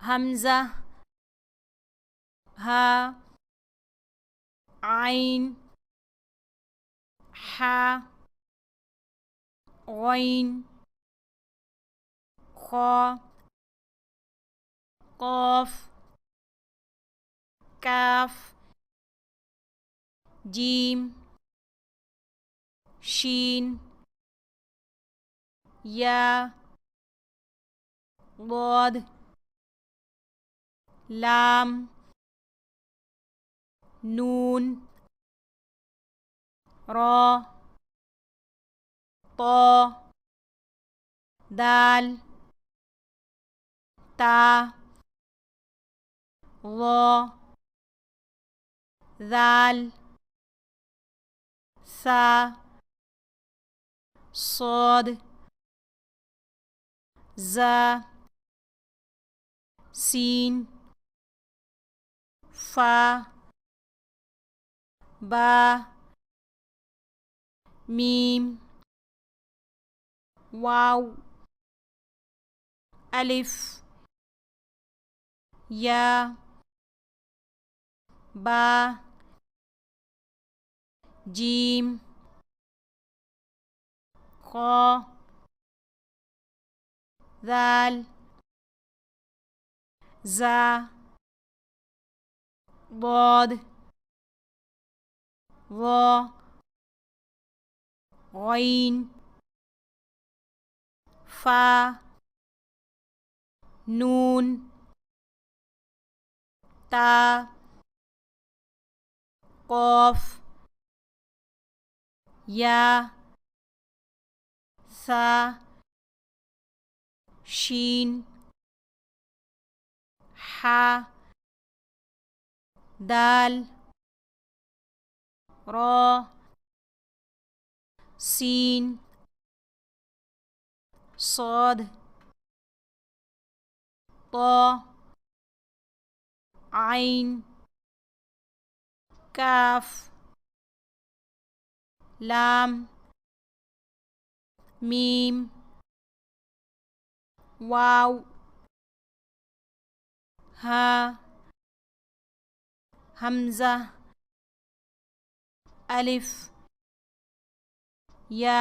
हमज़ा हा आइन हा गैन खा क़ाफ काफ जीम शीन या ज़ाद लाम नून रा ता दाल ता ज़ा ज़ाल सा صاد ज़ा सीन फा बा मीम वाव अलिफ या बा जीम खा दाल ज़ा ज़ाद ज़ा गैन फा नून ता क़ाफ या सा शीन हा दाल रा सीन صاد ता आइन काफ लाम मीम वाव हा हमज़ा अलिफ या